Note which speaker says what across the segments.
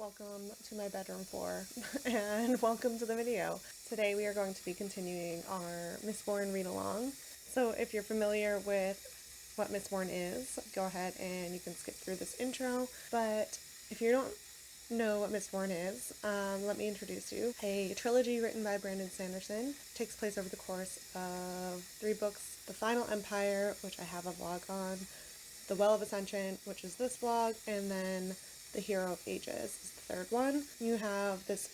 Speaker 1: welcome to my bedroom floor and welcome to the video. Today we are going to be continuing our Mistborn read-along. So if you're familiar with what Mistborn is, go ahead and you can skip through this intro. But if you don't know what Mistborn is, let me introduce you. A trilogy written by Brandon Sanderson, takes place over the course of 3 books. The Final Empire, which I have a vlog on, The Well of Ascension, which is this vlog, and then The Hero of Ages is the third one. You have this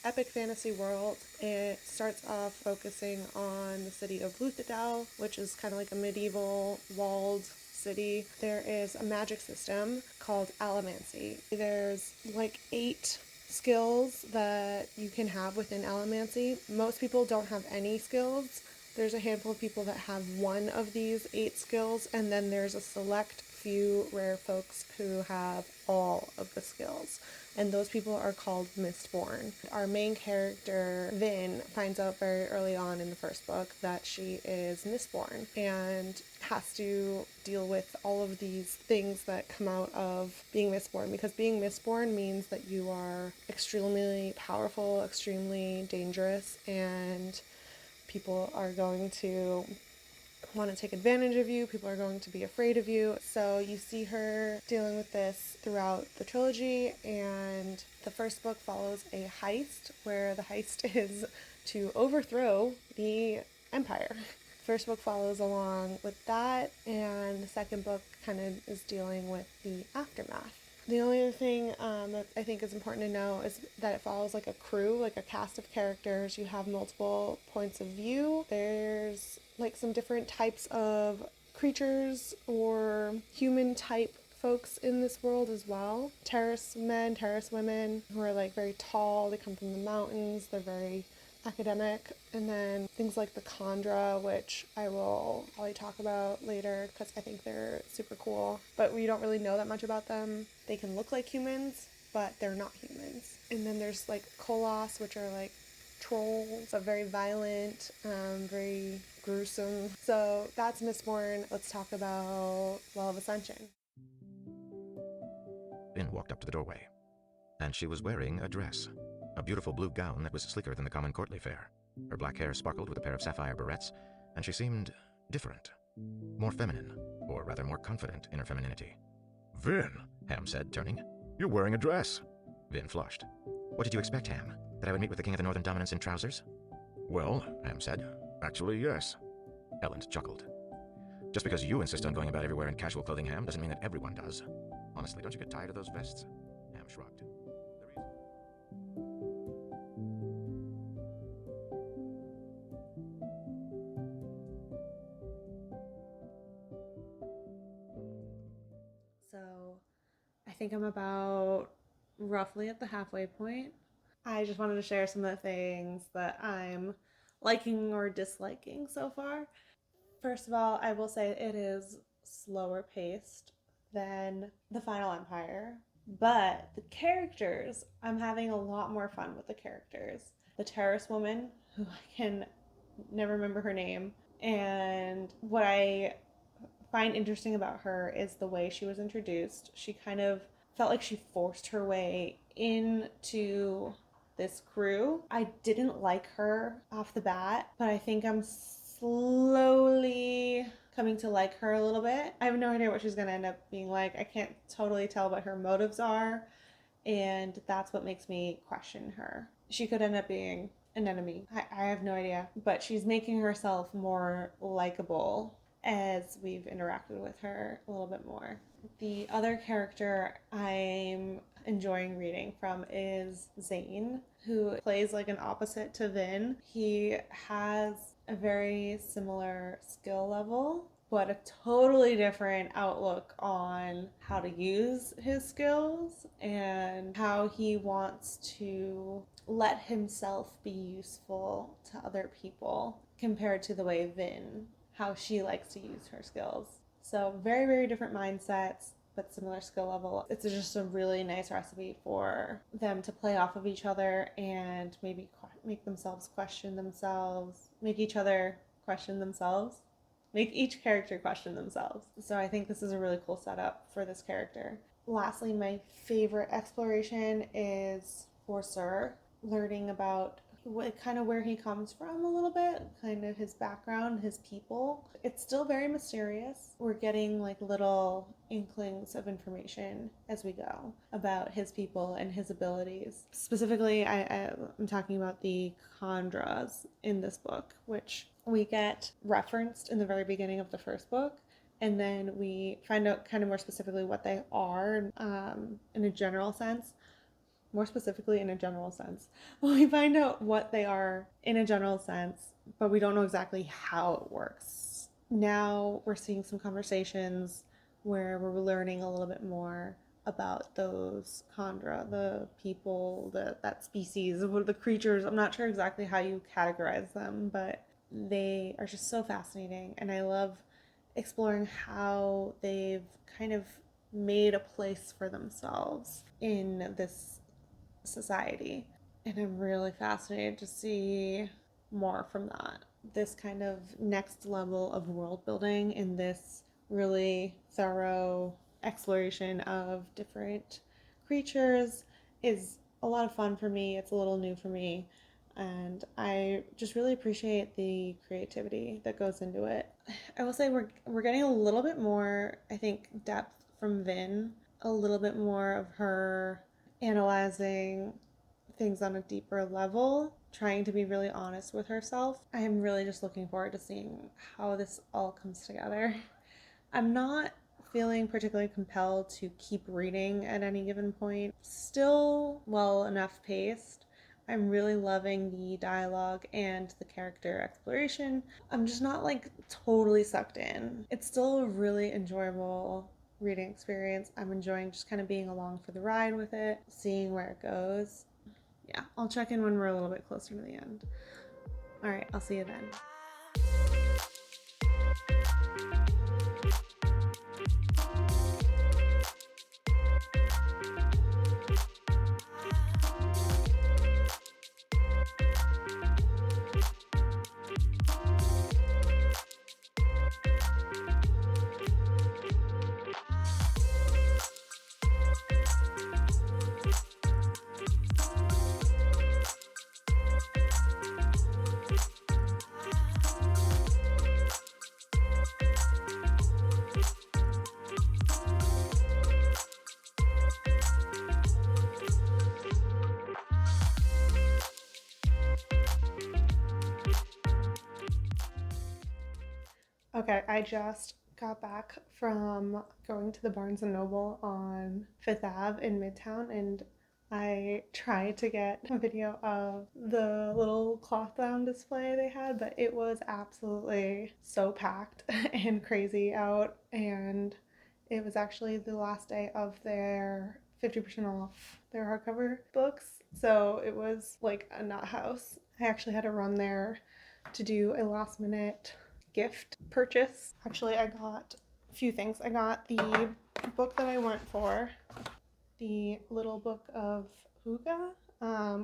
Speaker 1: epic fantasy world. It starts off focusing on the city of Luthadel, which is kind of like a medieval walled city. There is a magic system called Allomancy. There's like 8 skills that you can have within Allomancy. Most people don't have any skills. There's a handful of people that have one of these 8 skills, and then there's a select few rare folks who have all of the skills, and those people are called Mistborn. Our main character, Vin, finds out very early on in the first book that she is Mistborn and has to deal with all of these things that come out of being Mistborn, because being Mistborn means that you are extremely powerful, extremely dangerous, and people are going to want to take advantage of you. People are going to be afraid of you. So you see her dealing with this throughout the trilogy, and the first book follows a heist where the heist is to overthrow the Empire. First book follows along with that, and the second book kind of is dealing with the aftermath. The only other thing that I think is important to know is that it follows like a crew, like a cast of characters. You have multiple points of view. There's like some different types of creatures or human type folks in this world as well. Terrace men, terrace women who are like very tall. They come from the mountains. They're very academic. And then things like the Khandra, which I will probably talk about later because I think they're super cool, but we don't really know that much about them. They can look like humans, but they're not humans. And then there's like Koloss, which are like trolls, but very violent, very gruesome. So that's Mistborn. Let's talk about Well of Ascension.
Speaker 2: Vin walked up to the doorway, and she was wearing a dress. A beautiful blue gown that was slicker than the common courtly fare. Her black hair sparkled with a pair of sapphire barrettes, and she seemed different. More feminine, or rather more confident in her femininity.
Speaker 3: "Vin,"
Speaker 2: Ham said, turning.
Speaker 3: "you're wearing a dress."
Speaker 2: Vin flushed. What did you expect, Ham? That I would meet with the King of the Northern Dominance in trousers?
Speaker 3: "Well,
Speaker 2: Ham said.
Speaker 3: actually, yes."
Speaker 2: Elend chuckled. Just because you insist on going about everywhere in casual clothing, Ham, doesn't mean that everyone does. Honestly, don't you get tired of those vests? Ham shrugged.
Speaker 1: So I think I'm about roughly at the halfway point. I just wanted to share some of the things that I'm liking or disliking so far. First of all, I will say it is slower paced than The Final Empire, but the characters, I'm having a lot more fun with the characters. The terrace woman, who I can never remember her name, and what I find interesting about her is the way she was introduced. She kind of felt like she forced her way into this crew. I didn't like her off the bat, but I think I'm slowly coming to like her a little bit. I have no idea what she's going to end up being like. I can't totally tell what her motives are, and that's what makes me question her. She could end up being an enemy. I have no idea, but she's making herself more likable as we've interacted with her a little bit more. The other character I'm enjoying reading from is Zane, who plays like an opposite to Vin. He has a very similar skill level, but a totally different outlook on how to use his skills and how he wants to let himself be useful to other people compared to the way Vin, how she likes to use her skills. So very, very different mindsets, but similar skill level. It's just a really nice recipe for them to play off of each other and maybe make themselves question themselves, make each other question themselves, make each character question themselves. So I think this is a really cool setup for this character. Lastly, my favorite exploration is for Sir, learning about kind of where he comes from a little bit, kind of his background, his people. It's still very mysterious. We're getting like little inklings of information as we go about his people and his abilities. Specifically, I'm talking about the Khandras in this book, which we get referenced in the very beginning of the first book, and then we find out kind of more specifically what they are in a general sense. More specifically, in a general sense. We find out what they are in a general sense, but we don't know exactly how it works. Now we're seeing some conversations where we're learning a little bit more about those Khandra, the people, that species, the creatures. I'm not sure exactly how you categorize them, but they are just so fascinating, and I love exploring how they've kind of made a place for themselves in this society. And I'm really fascinated to see more from that. This kind of next level of world building in this really thorough exploration of different creatures is a lot of fun for me. It's a little new for me. And I just really appreciate the creativity that goes into it. I will say we're getting a little bit more, I think, depth from Vin, a little bit more of her analyzing things on a deeper level, trying to be really honest with herself. I am really just looking forward to seeing how this all comes together. I'm not feeling particularly compelled to keep reading at any given point. Still well enough paced. I'm really loving the dialogue and the character exploration. I'm just not like totally sucked in. It's still a really enjoyable reading experience. I'm enjoying just kind of being along for the ride with it, seeing where it goes. Yeah, I'll check in when we're a little bit closer to the end. All right, I'll see you then. Okay, I just got back from going to the Barnes& and Noble on 5th Ave in Midtown, and I tried to get a video of the little cloth bound display they had, but it was absolutely so packed and crazy out, and it was actually the last day of their 50% off their hardcover books, so it was like a nut house. I actually had to run there to do a last minute gift purchase. Actually, I got a few things. I got the book that I went for, the Little Book of Huga,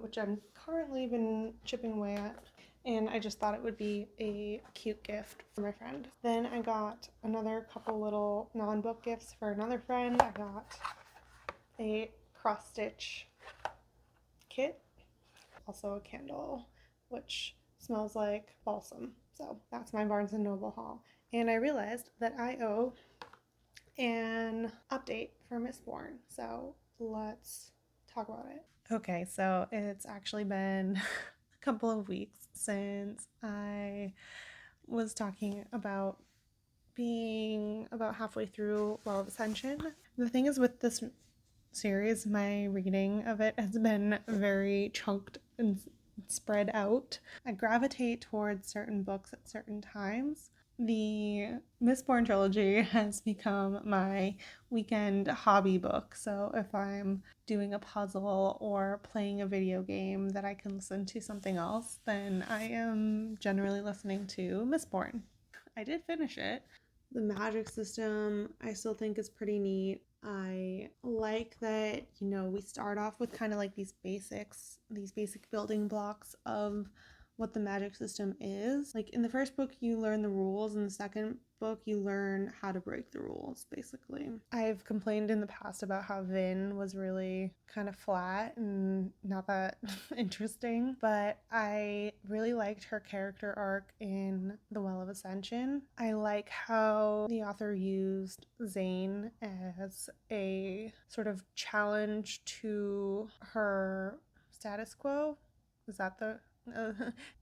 Speaker 1: which I'm currently been chipping away at, and I just thought it would be a cute gift for my friend. Then I got another couple little non-book gifts for another friend. I got a cross-stitch kit, also a candle, which smells like balsam. So that's my Barnes & Noble haul. And I realized that I owe an update for Mistborn. So let's talk about it. Okay, so it's actually been a couple of weeks since I was talking about being about halfway through Well of Ascension. The thing is with this series, my reading of it has been very chunked and spread out. I gravitate towards certain books at certain times. The Mistborn trilogy has become my weekend hobby book. So if I'm doing a puzzle or playing a video game that I can listen to something else, then I am generally listening to Mistborn. I did finish it. The magic system I still think is pretty neat. I like that, we start off with kind of like these basic building blocks of what the magic system is. Like in the first book, you learn the rules. In the second book, you learn how to break the rules, basically. I've complained in the past about how Vin was really kind of flat and not that interesting, but I really liked her character arc in The Well of Ascension. I like how the author used Zane as a sort of challenge to her status quo. Is that the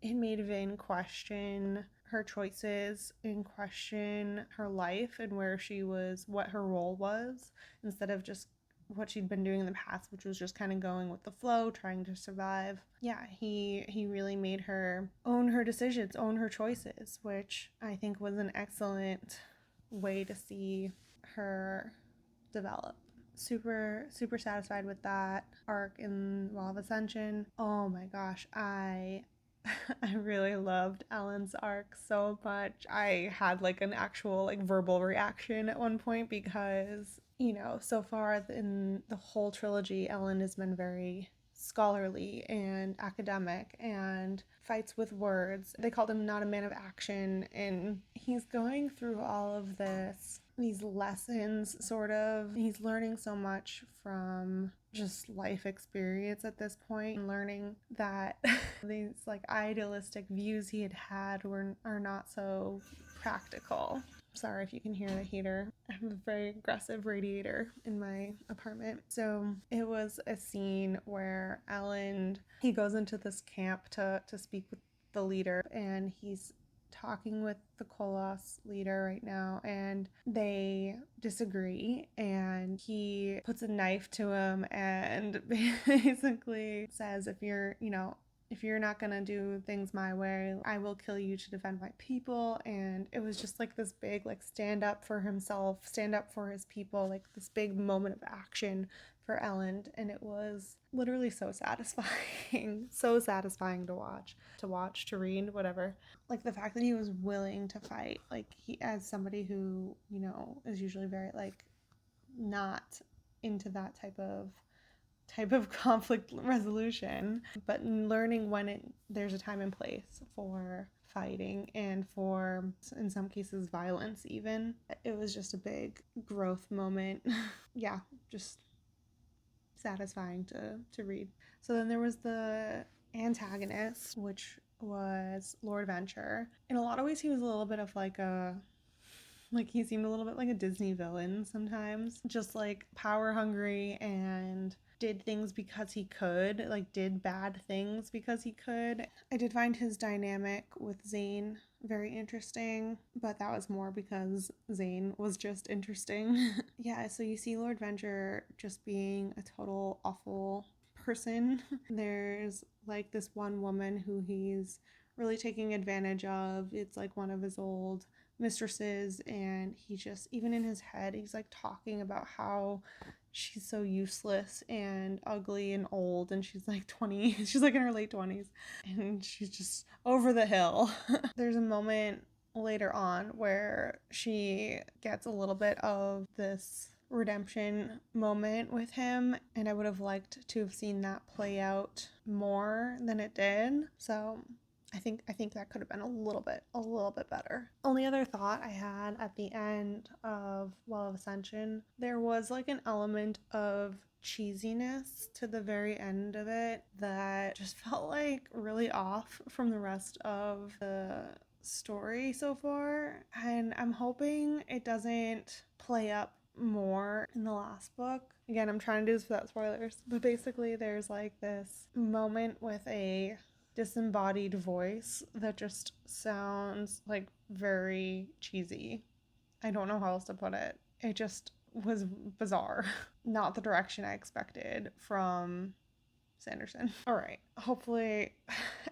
Speaker 1: it made Vin question her choices and question her life and where she was, what her role was, instead of just what she'd been doing in the past, which was just kind of going with the flow, trying to survive. Yeah, he really made her own her decisions, own her choices, which I think was an excellent way to see her develop. Super satisfied with that arc in Well of Ascension. Oh my gosh, I really loved Ellen's arc so much. I had like an actual like verbal reaction at one point because, you know, so far in the whole trilogy, Ellen has been very scholarly and academic and fights with words. They called him not a man of action, and he's going through all of these lessons, sort of. He's learning so much from just life experience at this point, and learning that these like idealistic views he had are not so practical. Sorry if you can hear the heater. I have a very aggressive radiator in my apartment. So it was a scene where he goes into this camp to speak with the leader, and he's talking with the Koloss leader right now, and they disagree, and he puts a knife to him and basically says, if you're not gonna do things my way, I will kill you to defend my people. And it was just like this big like stand up for himself, stand up for his people, like this big moment of action for Ellen, and it was literally so satisfying. So satisfying to watch, to read, whatever. Like the fact that he was willing to fight, like he, as somebody who, you know, is usually very like not into that type of conflict resolution, but learning when there's a time and place for fighting and for, in some cases, violence even. It was just a big growth moment. Yeah, just satisfying to read. So then there was the antagonist, which was Lord Venture. In a lot of ways, he was a little bit of he seemed a little bit like a Disney villain sometimes. Just like power hungry and did things because he could, like did bad things because he could. I did find his dynamic with Zane very interesting, but that was more because Zane was just interesting. Yeah, so you see Lord Venture just being a total awful person. There's like this one woman who he's really taking advantage of. It's like one of his old mistresses, and he just, even in his head, he's like talking about how she's so useless and ugly and old, and she's like 20, she's like in her late 20s, and she's just over the hill. There's a moment later on where she gets a little bit of this redemption moment with him, and I would have liked to have seen that play out more than it did. So I think that could have been a little bit better. Only other thought I had at the end of Well of Ascension, there was like an element of cheesiness to the very end of it that just felt like really off from the rest of the story so far, and I'm hoping it doesn't play up more in the last book. Again, I'm trying to do this without spoilers, but basically there's like this moment with a disembodied voice that just sounds like very cheesy. I don't know how else to put it. It just was bizarre. Not the direction I expected from Sanderson. All right, hopefully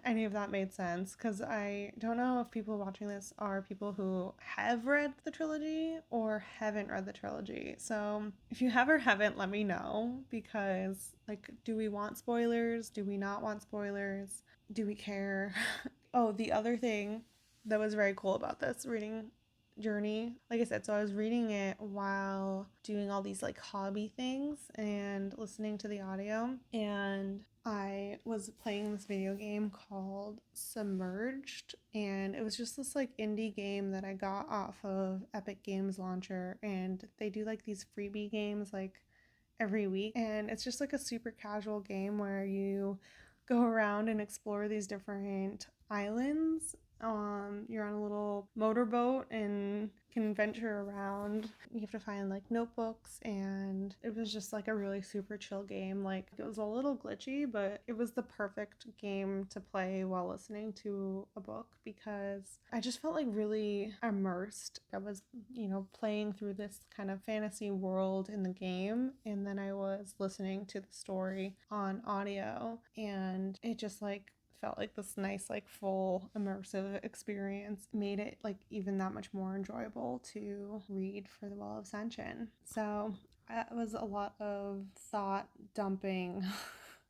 Speaker 1: any of that made sense, because I don't know if people watching this are people who have read the trilogy or haven't read the trilogy. So if you have or haven't, let me know, because like, do we want spoilers? Do we not want spoilers? Do we care? Oh, the other thing that was very cool about this reading journey, like I said, so I was reading it while doing all these like hobby things and listening to the audio, and I was playing this video game called Submerged, and it was just this like indie game that I got off of Epic Games Launcher, and they do like these freebie games like every week, and it's just like a super casual game where you go around and explore these different islands. You're on a little motorboat and can venture around. You have to find like notebooks, and it was just like a really super chill game. Like, it was a little glitchy, but it was the perfect game to play while listening to a book because I just felt like really immersed. I was, playing through this kind of fantasy world in the game, and then I was listening to the story on audio, and it just like felt like this nice like full immersive experience, made it like even that much more enjoyable to read for the Well of Ascension. So that was a lot of thought dumping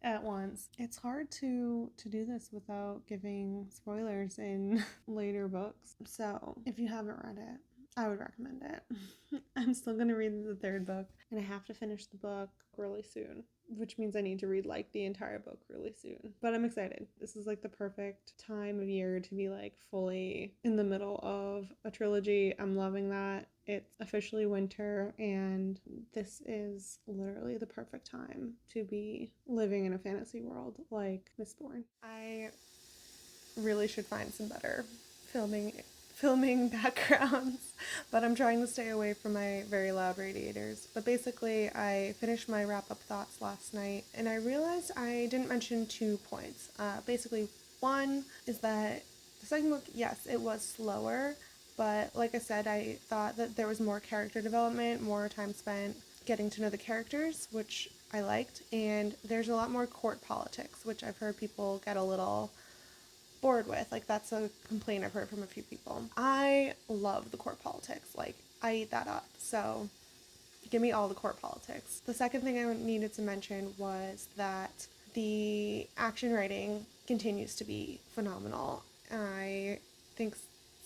Speaker 1: at once. It's hard to do this without giving spoilers in later books, so if you haven't read it, I would recommend it. I'm still gonna read the third book, and I have to finish the book really soon, which means I need to read like the entire book really soon. But I'm excited. This is like the perfect time of year to be like fully in the middle of a trilogy. I'm loving that. It's officially winter, and this is literally the perfect time to be living in a fantasy world like Mistborn. I really should find some better filming backgrounds, but I'm trying to stay away from my very loud radiators. But basically, I finished my wrap-up thoughts last night, and I realized I didn't mention 2 points. Basically, one is that the second book, yes, it was slower, but like I said, I thought that there was more character development, more time spent getting to know the characters, which I liked, and there's a lot more court politics, which I've heard people get a little bored with. Like, that's a complaint I've heard from a few people. I love the court politics. Like, I eat that up. So give me all the court politics. The second thing I needed to mention was that the action writing continues to be phenomenal. I think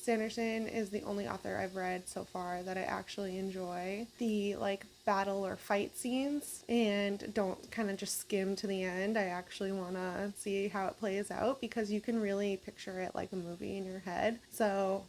Speaker 1: Sanderson is the only author I've read so far that I actually enjoy the like battle or fight scenes and don't kind of just skim to the end. I actually want to see how it plays out because you can really picture it like a movie in your head. So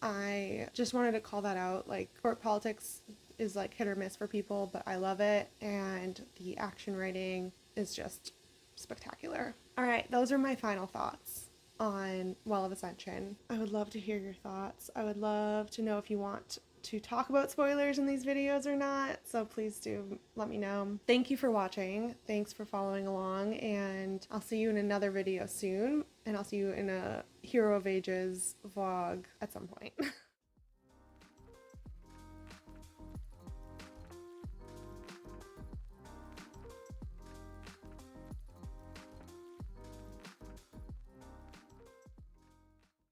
Speaker 1: I just wanted to call that out. Like, court politics is like hit or miss for people, but I love it, and the action writing is just spectacular. All right, those are my final thoughts on Well of Ascension. I would love to hear your thoughts. I would love to know if you want to talk about spoilers in these videos or not, so please do let me know. Thank you for watching. Thanks for following along, and I'll see you in another video soon, and I'll see you in a Hero of Ages vlog at some point.